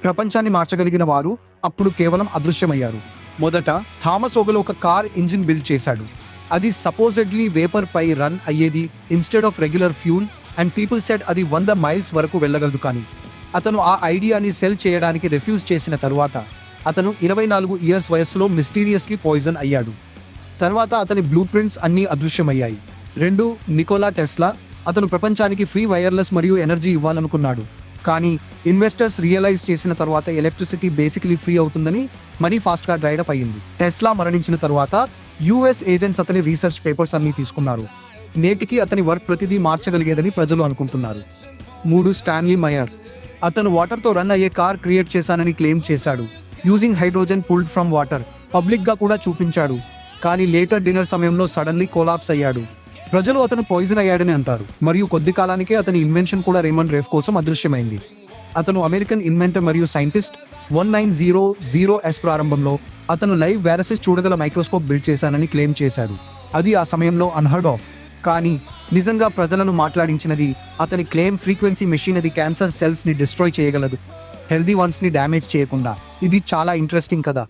ప్రపంచాన్ని మార్చగలిగిన వారు అప్పుడు కేవలం అదృశ్యమయ్యారు. మొదట థామస్ ఓగల్ ఒక కార్ ఇంజిన్ బిల్డ్ చేశాడు. అది సపోజెడ్లీ వేపర్ పై రన్ అయ్యేది instead of regular fuel, and people said అది 100 మైల్స్ వరకు వెళ్ళగలదు. కానీ అతను ఆ ఐడియాని సెల్ చేయడానికి రిఫ్యూజ్ చేసిన తరువాత అతను 24 ఇయర్స్ వయస్సులో మిస్టీరియస్లీ పాయిజన్ అయ్యాడు. తర్వాత అతని బ్లూ ప్రింట్స్ అన్నీ అదృశ్యమయ్యాయి. 2 నికోలా టెస్లా. అతను ప్రపంచానికి ఫ్రీ వైర్లెస్ మరియు ఎనర్జీ ఇవ్వాలనుకున్నాడు. కానీ ఇన్వెస్టర్స్ రియలైజ్ చేసిన తర్వాత ఎలక్ట్రిసిటీ బేసికలీ ఫ్రీ అవుతుందని మనీ ఫాస్ట్గా డ్రైడప్ అయ్యింది. టెస్లా మరణించిన తర్వాత యుఎస్ ఏజెంట్స్ అతని రీసెర్చ్ పేపర్స్ అన్నీ తీసుకున్నారు. నేటికి అతని వర్క్ ప్రతిదీ మార్చగలిగేదని ప్రజలు అనుకుంటున్నారు. 3 స్టాన్లీ మయర్. అతను వాటర్తో రన్ అయ్యే కార్ క్రియేట్ చేశానని క్లెయిమ్ చేశాడు. Using hydrogen pulled from water. పబ్లిక్గా కూడా చూపించాడు. కానీ లేటర్ డిన్నర్ సమయంలో సడన్లీ కొలాప్స్ అయ్యాడు. ప్రజలు అతను పాయిజన్ అయ్యాడని అంటారు. మరియు కొద్ది కాలానికే అతని ఇన్వెన్షన్ కూడా రేమండ్ రేఫ్ కోసం అదృశ్యమైంది. అతను అమెరికన్ ఇన్వెంటర్ మరియు సైంటిస్ట్. 1900s ప్రారంభంలో అతను లైవ్ వైరసెస్ చూడగల మైక్రోస్కోప్ బిల్డ్ చేశానని క్లెయిమ్ చేశాడు. అది ఆ సమయంలో అన్హర్డ్ ఆఫ్. కానీ నిజంగా ప్రజలను మాట్లాడించినది అతని క్లెయిమ్ ఫ్రీక్వెన్సీ మెషిన్. అది క్యాన్సర్ సెల్స్ని డిస్ట్రాయ్ చేయగలదు, హెల్దీ వన్స్ని డ్యామేజ్ చేయకుండా. ఇది చాలా ఇంట్రెస్టింగ్ కదా.